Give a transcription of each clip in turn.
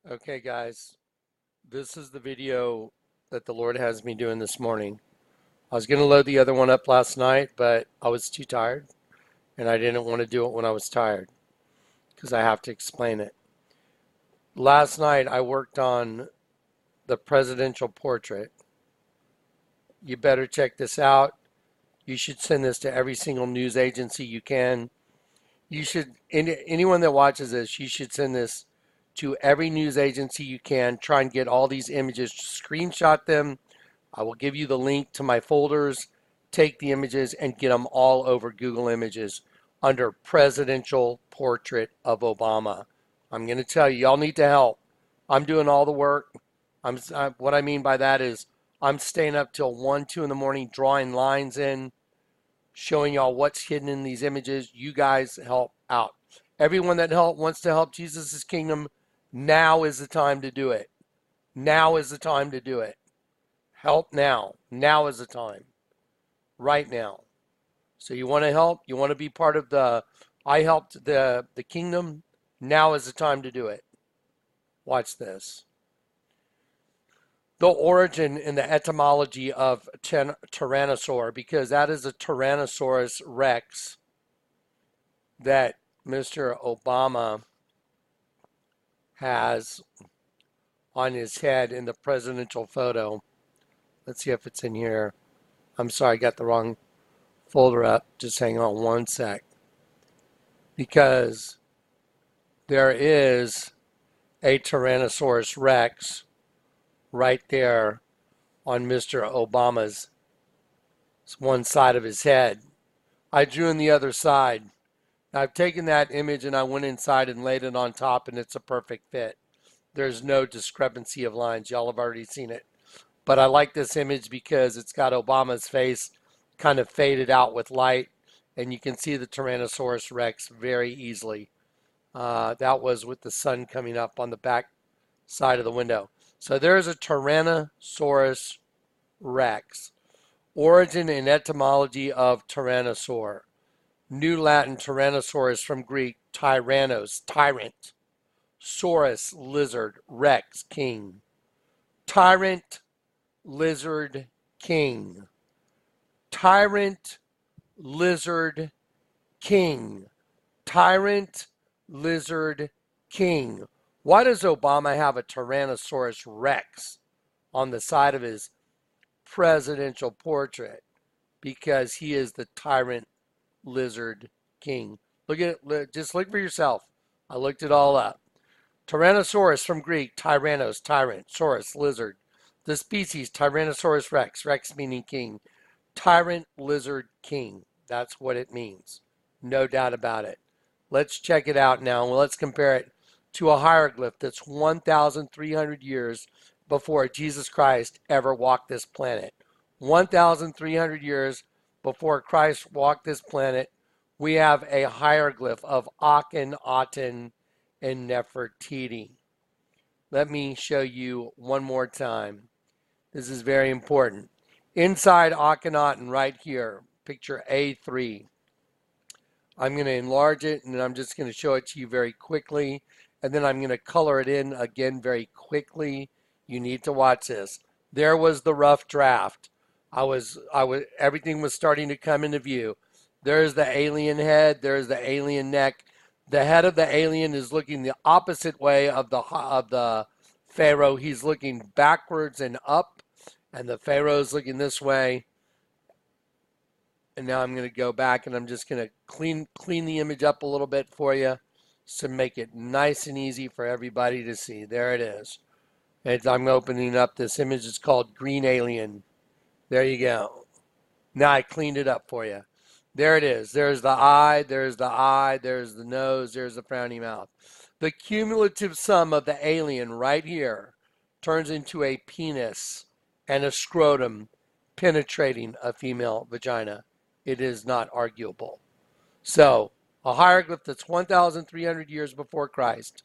Okay, guys, this is the video that the Lord has me doing this morning. I was going to load the other one up last night, but I was too tired and I didn't want to do it when I was tired because I have to explain it. Last night I worked on the presidential portrait. You better check this out. You should send this to every single news agency you can. You should, anyone that watches this, you should send this to every news agency you can. Try and get all these images, screenshot them. I will give you the link to my folders. Take the images and get them all over Google Images under presidential portrait of Obama. I'm going to tell you, y'all need to help. I'm doing all the work. What I mean by that is I'm staying up till 1, 2 in the morning drawing lines in, showing y'all what's hidden in these images. You guys help out. Everyone that wants to help Jesus' kingdom, now is the time to do it. Now is the time to do it. Help now. Now is the time. Right now. So you want to help? You want to be part of the I helped the kingdom? Now is the time to do it. Watch this. The origin and the etymology of Tyrannosaur, because that is a Tyrannosaurus Rex that Mr. Obama has on his head in the presidential photo. Let's see if it's in here. I'm sorry, I got the wrong folder up. Just hang on one sec. Because there is a Tyrannosaurus Rex right there on Mr. Obama's one side of his head. I drew in the other side. I've taken that image and I went inside and laid it on top, and it's a perfect fit. There's no discrepancy of lines. Y'all have already seen it. But I like this image because it's got Obama's face kind of faded out with light, and you can see the Tyrannosaurus Rex very easily. That was with the sun coming up on the back side of the window. So there's a Tyrannosaurus Rex. Origin and etymology of Tyrannosaur. New Latin Tyrannosaurus from Greek tyrannos, tyrant. Saurus, lizard. Rex, king. Tyrant, lizard, king. Tyrant, lizard, king. Tyrant, lizard, king. Why does Obama have a Tyrannosaurus Rex on the side of his presidential portrait? Because he is the tyrant, lizard, king. Look at it, just look for yourself. I looked it all up. Tyrannosaurus from Greek, tyrannos, tyrant, saurus, lizard. The species, Tyrannosaurus Rex, Rex meaning king. Tyrant, lizard, king. That's what it means. No doubt about it. Let's check it out now. Let's compare it to a hieroglyph that's 1,300 years before Jesus Christ ever walked this planet. 1,300 years before Christ walked this planet, we have a hieroglyph of Akhenaten and Nefertiti. Let me show you one more time. This is very important. Inside Akhenaten right here, picture A3. I'm going to enlarge it, and I'm just going to show it to you very quickly, and then I'm going to color it in again very quickly. You need to watch this. There was the rough draft. Everything was starting to come into view. There's the alien head. There's the alien neck. The head of the alien is looking the opposite way of the pharaoh. He's looking backwards and up, and the pharaoh's looking this way. And now I'm going to go back and I'm just going to clean the image up a little bit for you to make it nice and easy for everybody to see. There it is. I'm opening up this image. It's called Green Alien. There you go. Now I cleaned it up for you. There it is. There's the eye. There's the eye. There's the nose. There's the frowny mouth. The cumulative sum of the alien right here turns into a penis and a scrotum penetrating a female vagina. It is not arguable. So, a hieroglyph that's 1,300 years before Christ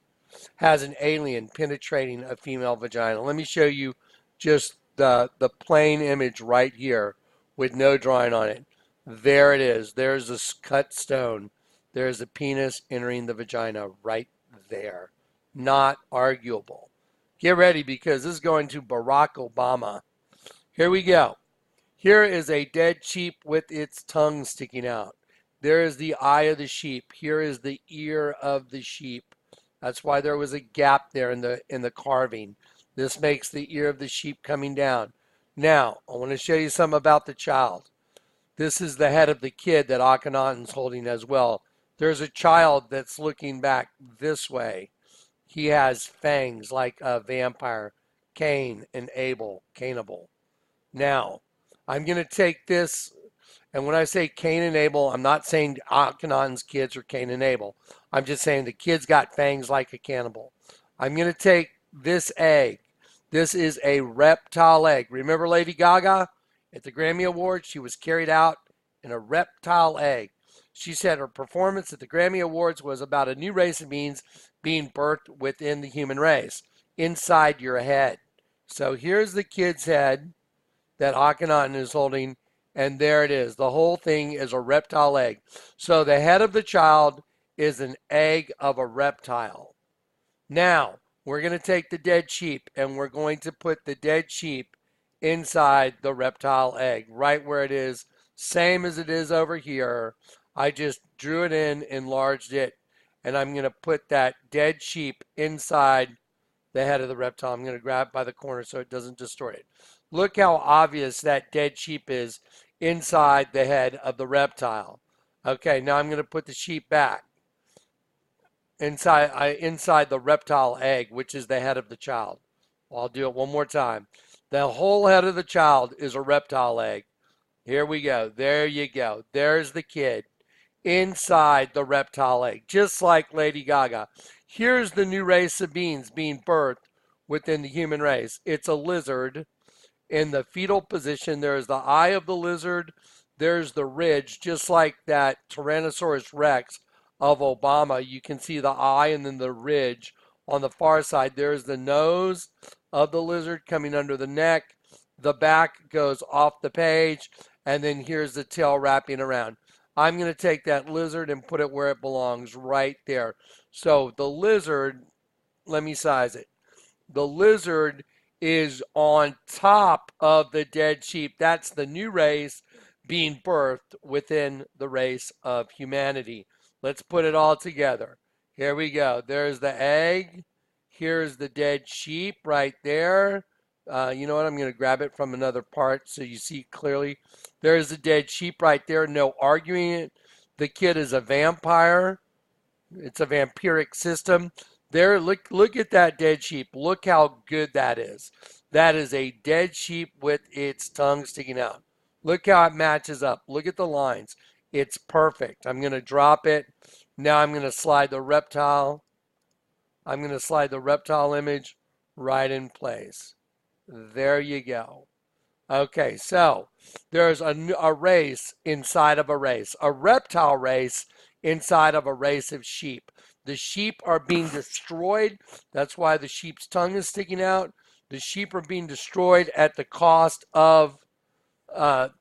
has an alien penetrating a female vagina. Let me show you just the plain image right here with no drawing on it. There it is. There's a cut stone. There's a penis entering the vagina right there. not arguable. Get ready because this is going to Barack Obama. Here we go. Here is a dead sheep with its tongue sticking out. There is the eye of the sheep. Here is the ear of the sheep. That's why there was a gap there in the carving. This makes the ear of the sheep coming down. Now, I want to show you something about the child. This is the head of the kid that Akhenaten's holding as well. There's a child that's looking back this way. He has fangs like a vampire, Cain and Abel, Cainable. Now, I'm going to take this, and when I say Cain and Abel, I'm not saying Akhenaten's kids are Cain and Abel. I'm just saying the kid's got fangs like a cannibal. I'm going to take this egg. This is a reptile egg. Remember Lady Gaga? At the Grammy Awards, she was carried out in a reptile egg. She said her performance at the Grammy Awards was about a new race of beings being birthed within the human race, inside your head. So here's the kid's head that Akhenaten is holding, and there it is. The whole thing is a reptile egg. So the head of the child is an egg of a reptile. Now, we're going to take the dead sheep, and we're going to put the dead sheep inside the reptile egg, right where it is, same as it is over here. I just drew it in, enlarged it, and I'm going to put that dead sheep inside the head of the reptile. I'm going to grab it by the corner so it doesn't distort it. Look how obvious that dead sheep is inside the head of the reptile. Okay, now I'm going to put the sheep back inside the reptile egg, which is the head of the child. I'll do it one more time. The whole head of the child is a reptile egg. Here we go. There you go. There's the kid inside the reptile egg, just like Lady Gaga. Here's the new race of beings being birthed within the human race. It's a lizard. In the fetal position, there's the eye of the lizard. There's the ridge, just like that Tyrannosaurus Rex of Obama. You can see the eye and then the ridge. On the far side, there's the nose of the lizard coming under the neck. The back goes off the page, and then here's the tail wrapping around. I'm going to take that lizard and put it where it belongs, right there. So the lizard, let me size it. The lizard is on top of the dead sheep. That's the new race being birthed within the race of humanity. Let's put it all together. Here we go. There's the egg. Here's the dead sheep right there. You know what? I'm going to grab it from another part so you see clearly. There's the dead sheep right there. No arguing it. The kid is a vampire. It's a vampiric system. There, look at that dead sheep. Look how good that is. That is a dead sheep with its tongue sticking out. Look how it matches up. Look at the lines. It's perfect. I'm going to drop it. Now I'm going to slide the reptile. I'm going to slide the reptile image right in place. There you go. Okay, so there's a race inside of a race. A reptile race inside of a race of sheep. The sheep are being destroyed. That's why the sheep's tongue is sticking out. The sheep are being destroyed at the cost of, the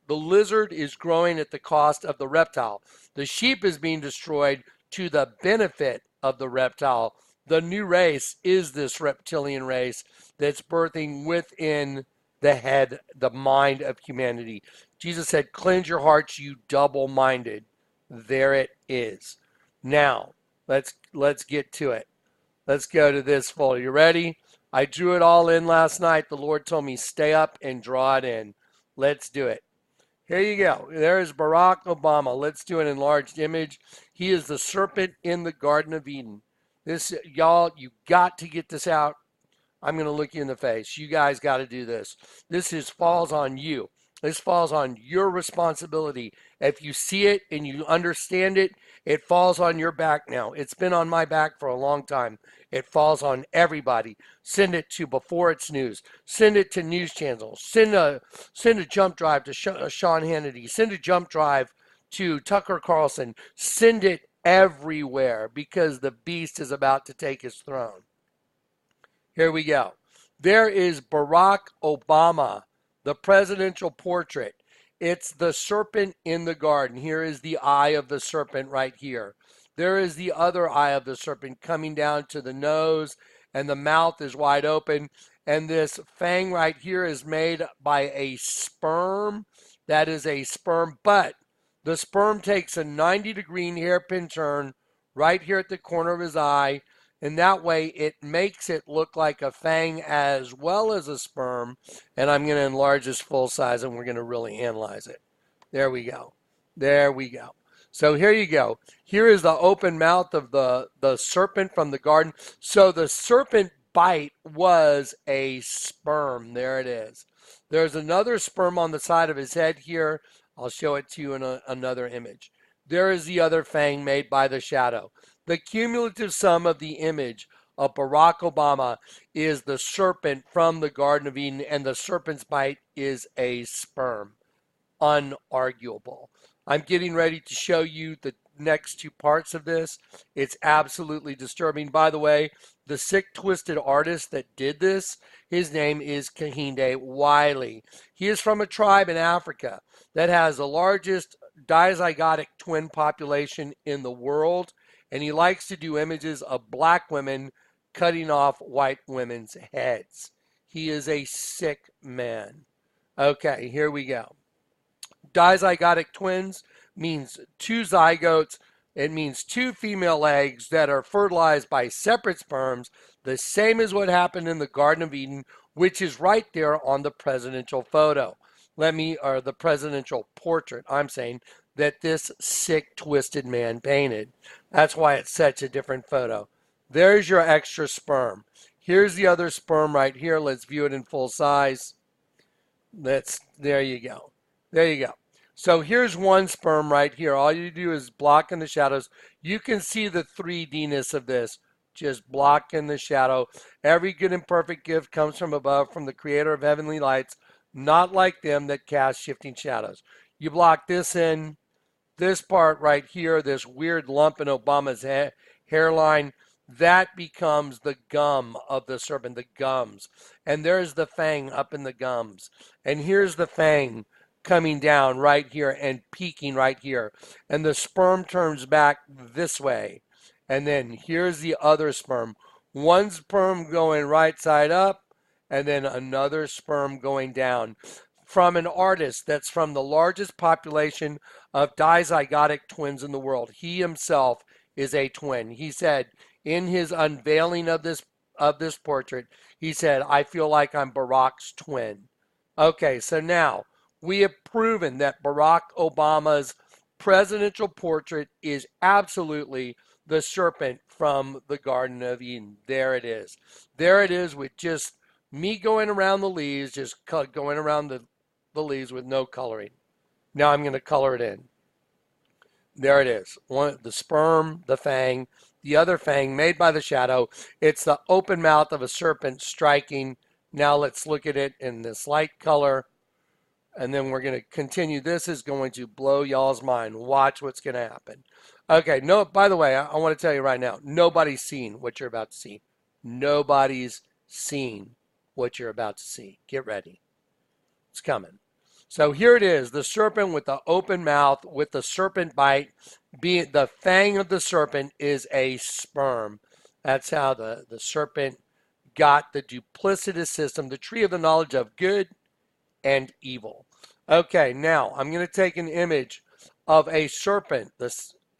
lizard is growing at the cost of the reptile. The sheep is being destroyed to the benefit of the reptile. The new race is this reptilian race that's birthing within the head, the mind of humanity. Jesus said, cleanse your hearts, you double-minded. There it is. Now, let's get to it. Let's go to this folder. You ready? I drew it all in last night. The Lord told me, stay up and draw it in. Let's do it. Here you go. There's Barack Obama. Let's do an enlarged image. He is the serpent in the Garden of Eden. This, y'all, you got to get this out. I'm going to look you in the face. You guys got to do this. This falls on you. This falls on your responsibility. If you see it and you understand it, it falls on your back now. It's been on my back for a long time. It falls on everybody. Send it to Before It's News. Send it to news channels. Send a jump drive to Sean Hannity. Send a jump drive to Tucker Carlson. Send it everywhere because the beast is about to take his throne. Here we go. There is Barack Obama, the presidential portrait. It's the serpent in the garden. Here is the eye of the serpent right here. There is the other eye of the serpent coming down to the nose, and the mouth is wide open. And this fang right here is made by a sperm. That is a sperm, but the sperm takes a 90-degree hairpin turn right here at the corner of his eye, and that way it makes it look like a fang as well as a sperm. And I'm going to enlarge this full size, and we're going to really analyze it. There we go. There we go. So here you go. Here is the open mouth of the serpent from the garden. So the serpent bite was a sperm. There it is. There's another sperm on the side of his head here. I'll show it to you in another image. There is the other fang made by the shadow. The cumulative sum of the image of Barack Obama is the serpent from the Garden of Eden, and the serpent's bite is a sperm. Unarguable. I'm getting ready to show you the next two parts of this. It's absolutely disturbing. By the way, the sick, twisted artist that did this, his name is Kehinde Wiley. He is from a tribe in Africa that has the largest dizygotic twin population in the world, and he likes to do images of black women cutting off white women's heads. He is a sick man. Okay, here we go. Dizygotic twins means two zygotes. It means two female eggs that are fertilized by separate sperms, the same as what happened in the Garden of Eden, which is right there on the presidential photo. Or the presidential portrait, I'm saying, that this sick, twisted man painted. That's why it's such a different photo. There's your extra sperm. Here's the other sperm right here. Let's view it in full size. There you go. There you go. So here's one sperm right here. All you do is block in the shadows. You can see the 3D-ness of this. Just block in the shadow. Every good and perfect gift comes from above, from the creator of heavenly lights, not like them that cast shifting shadows. You block this in, this part right here, this weird lump in Obama's hairline, that becomes the gum of the serpent, the gums. And there's the fang up in the gums. And here's the fang coming down right here and peaking right here. And the sperm turns back this way. And then here's the other sperm. One sperm going right side up, and then another sperm going down. From an artist that's from the largest population of dizygotic twins in the world. He himself is a twin. He said in his unveiling of this portrait, he said, "I feel like I'm Barack's twin." Okay, so now we have proven that Barack Obama's presidential portrait is absolutely the serpent from the Garden of Eden. There it is. There it is, with just me going around the leaves, just going around the leaves with no coloring. Now I'm going to color it in. There it is. The sperm, the fang, the other fang made by the shadow. It's the open mouth of a serpent striking. Now let's look at it in this light color. And then we're going to continue. This is going to blow y'all's mind. Watch what's going to happen. Okay, by the way, I want to tell you right now, nobody's seen what you're about to see. Nobody's seen what you're about to see. Get ready. It's coming. So here it is, the serpent with the open mouth, with the serpent bite. The fang of the serpent is a sperm. That's how the serpent got the duplicitous system, the tree of the knowledge of good and evil. Okay, now I'm going to take an image of a serpent,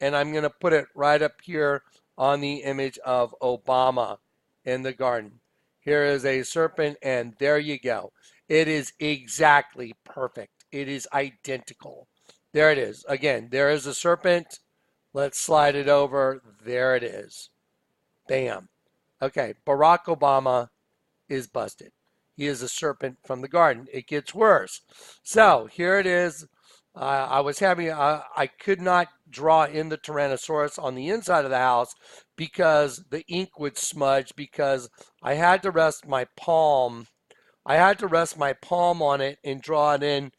and I'm going to put it right up here on the image of Obama in the garden. Here is a serpent, and there you go. It is exactly perfect. It is identical. There it is. Again, there is a serpent. Let's slide it over. There it is. Bam. Okay, Barack Obama is busted. He is a serpent from the garden. It gets worse. So here it is. I could not draw in the Tyrannosaurus on the inside of the house because the ink would smudge, because I had to rest my palm. I had to rest my palm on it and draw it in,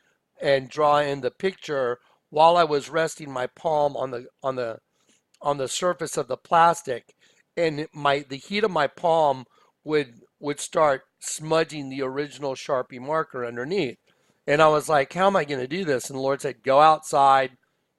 and draw in the picture while I was resting my palm on the surface of the plastic, and the heat of my palm would start smudging the original Sharpie marker underneath. And I was like, how am I going to do this? And the Lord said, go outside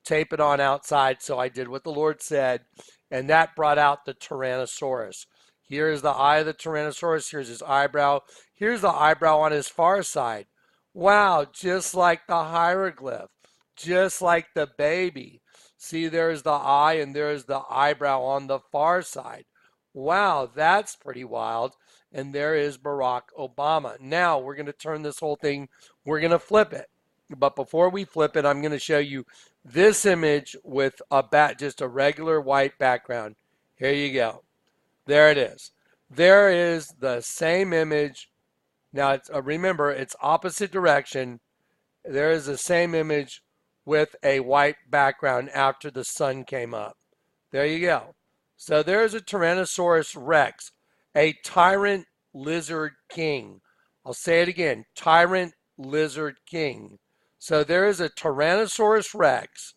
tape it on outside. So I did what the Lord said, and that brought out the Tyrannosaurus. Here's the eye of the Tyrannosaurus. Here's his eyebrow. Here's the eyebrow on his far side. Wow, just like the hieroglyph, just like the baby. See, there's the eye and there's the eyebrow on the far side. Wow, that's pretty wild. And there is Barack Obama. Now we're going to turn this whole thing, we're going to flip it. But before we flip it, I'm going to show you this image with just a regular white background. Here you go. There it is. There is the same image. Now, remember, it's opposite direction. There is the same image with a white background after the sun came up. There you go. So there's a Tyrannosaurus Rex, a tyrant lizard king. I'll say it again, tyrant lizard king. So there is a Tyrannosaurus Rex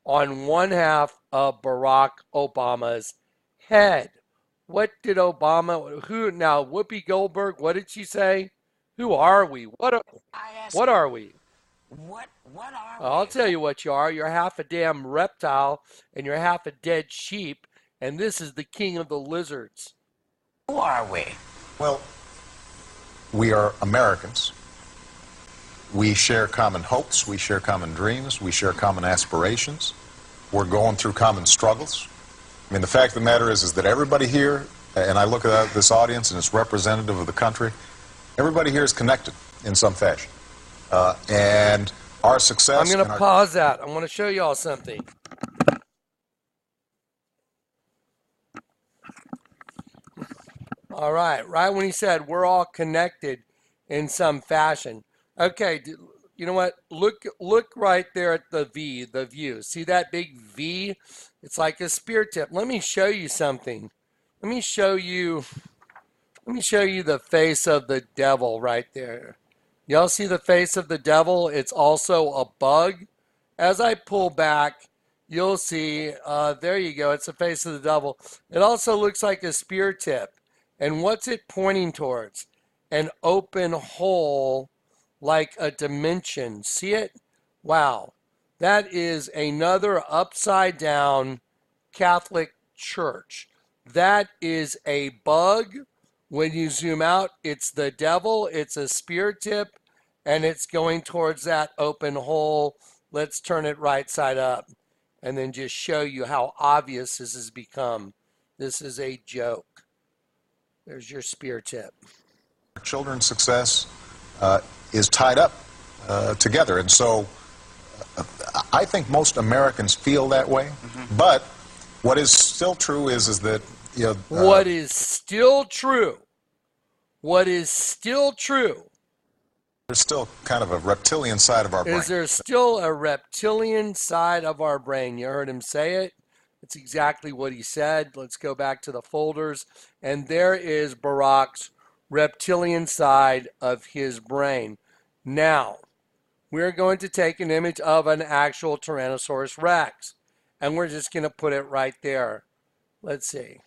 on one half of Barack Obama's head. What did now Whoopi Goldberg, what did she say? Who are we? What are we? What are we? I'll tell you what you are. You're half a damn reptile and you're half a dead sheep, and this is the king of the lizards. Who are we? Well, we are Americans. We share common hopes, we share common dreams, we share common aspirations. We're going through common struggles. I mean, the fact of the matter is that everybody here, and I look at this audience and it's representative of the country, everybody here is connected in some fashion. And our success... I'm going to pause that. I want to show you all something. All right, right when he said we're all connected in some fashion. Okay, you know what? Look right there at the view. See that big V? It's like a spear tip. Let me show you something. Let me show you the face of the devil right there. Y'all see the face of the devil? It's also a bug. As I pull back, you'll see, there you go. It's the face of the devil. It also looks like a spear tip. And what's it pointing towards? An open hole, like a dimension. See it? Wow. That is another upside down Catholic church. That is a bug. When you zoom out, it's the devil. It's a spear tip, and it's going towards that open hole. Let's turn it right side up and then just show you how obvious this has become. This is a joke. There's your spear tip. Children's success is tied up together. And so I think most Americans feel that way. Mm-hmm. But what is still true is that, you know... what is still true? There's still kind of a reptilian side of our brain. Is there still a reptilian side of our brain? You heard him say it. It's exactly what he said. Let's go back to the folders. And there is Barack's reptilian side of his brain. Now, we're going to take an image of an actual Tyrannosaurus Rex. And we're just going to put it right there. Let's see.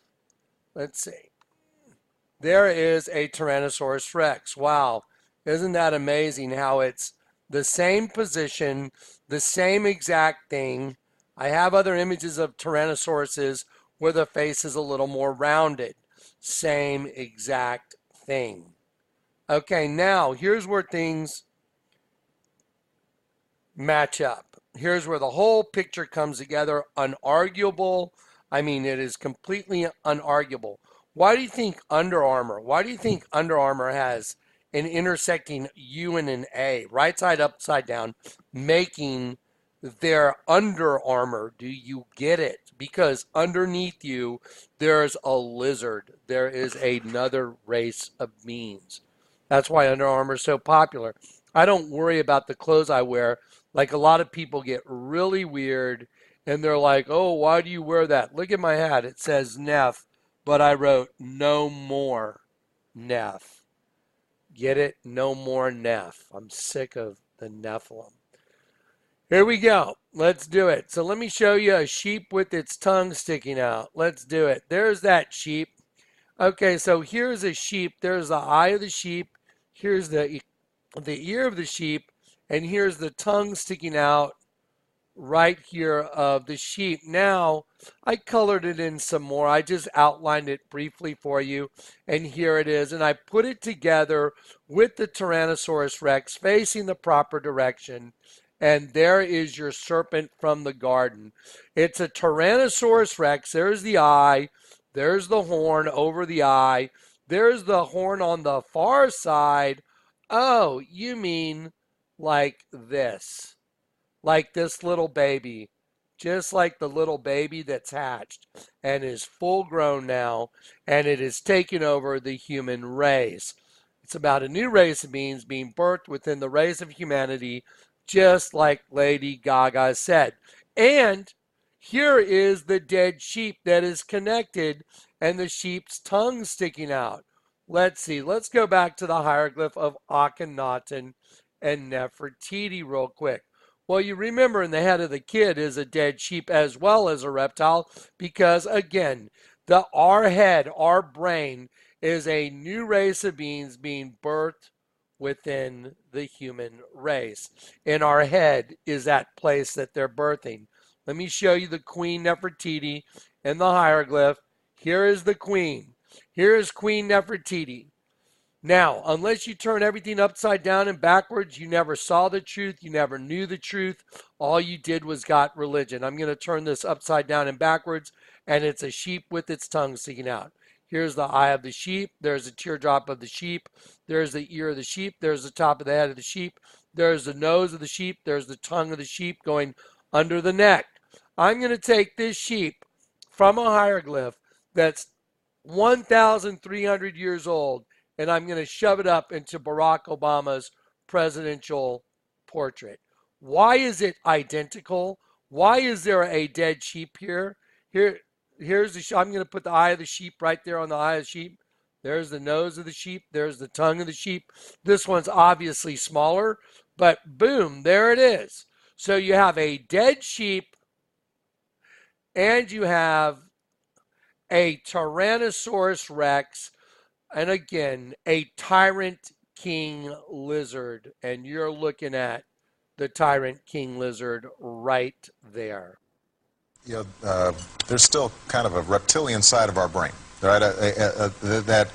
There is a Tyrannosaurus Rex. Wow. Isn't that amazing how it's the same position, the same exact thing. I have other images of Tyrannosauruses where the face is a little more rounded. Same exact thing. Okay, now here's where things match up. Here's where the whole picture comes together. Unarguable. I mean, it is completely unarguable. Why do you think Under Armour has an intersecting U and an A, right side upside down, making their Under Armour? Do you get it? Because underneath you, there's a lizard. There is another race of beings. That's why Under Armour is so popular. I don't worry about the clothes I wear. Like, a lot of people get really weird, and they're like, oh, why do you wear that? Look at my hat. It says Neff, but I wrote no more Neff. Get it? No more Neff. I'm sick of the Nephilim. Here we go. Let's do it. So let me show you a sheep with its tongue sticking out. Let's do it. There's that sheep. Okay, so here's a sheep. There's the eye of the sheep. Here's the ear of the sheep. And here's the tongue sticking out right here of the sheep. Now, I colored it in some more. I just outlined it briefly for you, and here it is. And I put it together with the Tyrannosaurus Rex facing the proper direction. And there is your serpent from the garden. It's a Tyrannosaurus Rex. There's the eye. There's the horn over the eye. There's the horn on the far side. Oh, you mean like this. Like this little baby, just like the little baby that's hatched and is full grown now, and it is taking over the human race. It's about a new race of beings being birthed within the race of humanity, just like Lady Gaga said. And here is the dead sheep that is connected and the sheep's tongue sticking out. Let's see. Let's go back to the hieroglyph of Akhenaten and Nefertiti real quick. Well, you remember in the head of the kid is a dead sheep as well as a reptile because, again, our head, our brain, is a new race of beings being birthed within the human race. And our head is that place that they're birthing. Let me show you the Queen Nefertiti in the hieroglyph. Here is the Queen. Here is Queen Nefertiti. Now, unless you turn everything upside down and backwards, you never saw the truth, you never knew the truth. All you did was got religion. I'm going to turn this upside down and backwards, and it's a sheep with its tongue sticking out. Here's the eye of the sheep. There's a teardrop of the sheep. There's the ear of the sheep. There's the top of the head of the sheep. There's the nose of the sheep. There's the tongue of the sheep going under the neck. I'm going to take this sheep from a hieroglyph that's 1,300 years old, and I'm going to shove it up into Barack Obama's presidential portrait. Why is it identical? Why is there a dead sheep here? Here's the sheep. I'm going to put the eye of the sheep right there on the eye of the sheep. There's the nose of the sheep. There's the tongue of the sheep. This one's obviously smaller, but boom, there it is. So you have a dead sheep and you have a Tyrannosaurus Rex, and again, a Tyrant King Lizard. And you're looking at the Tyrant King Lizard right there. You know, there's still kind of a reptilian side of our brain, right? That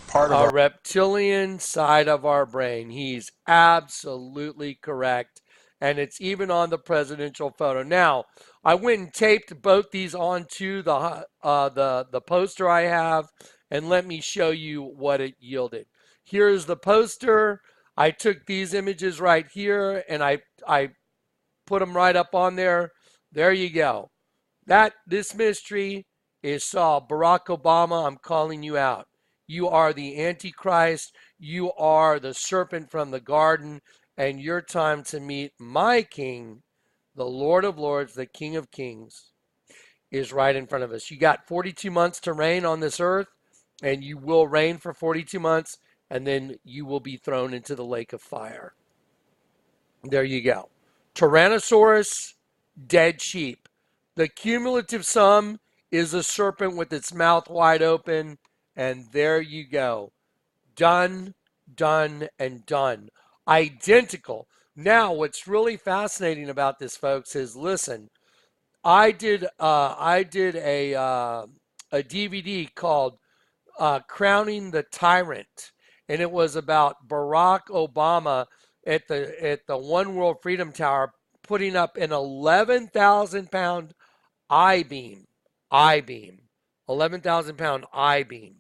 part of our reptilian side of our brain. He's absolutely correct. And it's even on the presidential photo. Now, I went and taped both these onto the poster I have, and let me show you what it yielded. Here's the poster. I took these images right here, and I put them right up on there. There you go. This mystery is solved. Barack Obama, I'm calling you out. You are the Antichrist. You are the serpent from the garden. And your time to meet my King, the Lord of Lords, the King of Kings, is right in front of us. You got 42 months to reign on this earth, and you will reign for 42 months, and then you will be thrown into the lake of fire. There you go. Tyrannosaurus, dead sheep. The cumulative sum is a serpent with its mouth wide open, and there you go. Done, done, and done. Identical. Now, what's really fascinating about this, folks, is listen. I did a DVD called "Crowning the Tyrant," and it was about Barack Obama at the One World Freedom Tower putting up an 11,000-pound I-beam, 11,000-pound I-beam.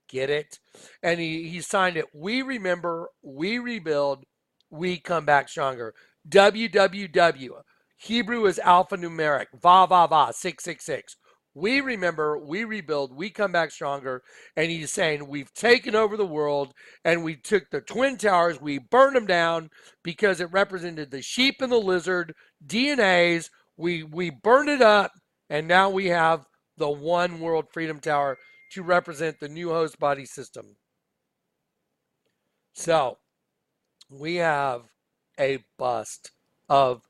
Get it? And he signed it. We remember, we rebuild, we come back stronger. WWW. Hebrew is alphanumeric. Va, va, va, 666. We remember, we rebuild, we come back stronger. And he's saying we've taken over the world, and we took the Twin Towers, we burned them down because it represented the sheep and the lizard DNAs. We burned it up, and now we have the One World Freedom Tower to represent the new host body system. So we have a bust of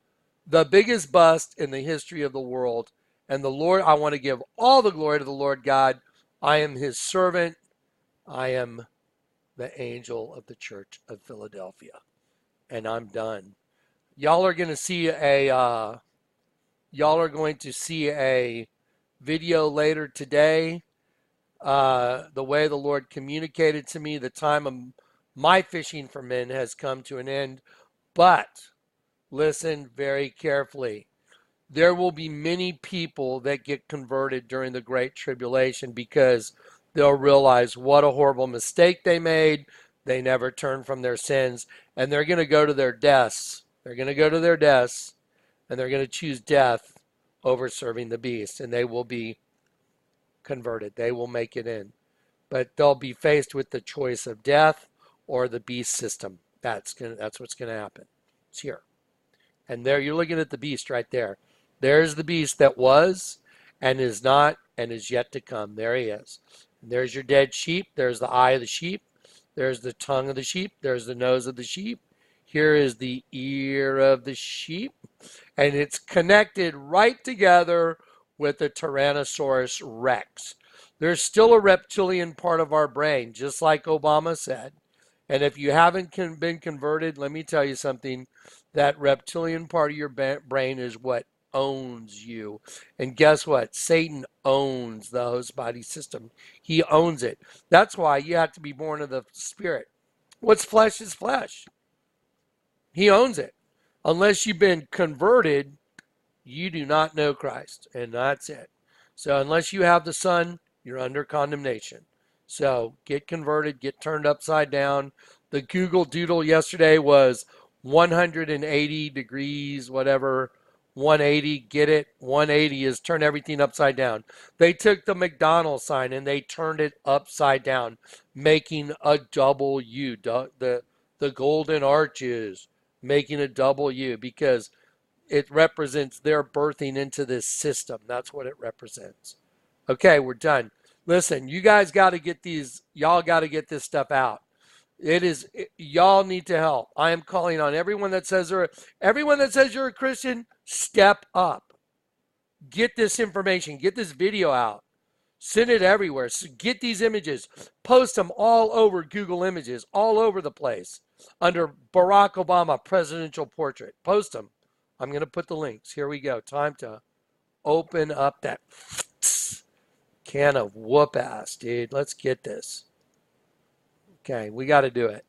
the biggest bust in the history of the world. And the Lord, I want to give all the glory to the Lord God. I am his servant. I am the angel of the Church of Philadelphia. And I'm done. Y'all are going to see a y'all are going to see a video later today. The way the Lord communicated to me, the time of my fishing for men has come to an end. But listen very carefully. There will be many people that get converted during the Great Tribulation because they'll realize what a horrible mistake they made. They never turned from their sins, and they're going to go to their deaths. They're going to go to their deaths, and they're going to choose death over serving the beast, and they will be converted. They will make it in. But they'll be faced with the choice of death or the beast system. That's what's going to happen. It's here. And there you're looking at the beast right there. There's the beast that was and is not and is yet to come. There he is. And there's your dead sheep. There's the eye of the sheep. There's the tongue of the sheep. There's the nose of the sheep. Here is the ear of the sheep. And it's connected right together with the Tyrannosaurus Rex. There's still a reptilian part of our brain, just like Obama said. And if you haven't been converted, let me tell you something. That reptilian part of your brain is what owns you. And guess what? Satan owns the host body system. He owns it. That's why you have to be born of the Spirit. What's flesh is flesh. He owns it. Unless you've been converted, you do not know Christ. And that's it. So unless you have the Son, you're under condemnation. So get converted, get turned upside down. The Google Doodle yesterday was 180 degrees, whatever, 180, get it? 180 is turn everything upside down. They took the McDonald's sign and they turned it upside down, making a double U. The golden arches, making a double U, because it represents their birthing into this system. That's what it represents. Okay, we're done. Listen, you guys got to get y'all got to get this stuff out. Y'all need to help. I am calling on everyone that says you're a Christian, step up. Get this information, get this video out. Send it everywhere. So get these images. Post them all over Google Images, all over the place, under Barack Obama presidential portrait. Post them. I'm going to put the links. Here we go. Time to open up that can of whoop ass, dude. Let's get this. Okay, we got to do it.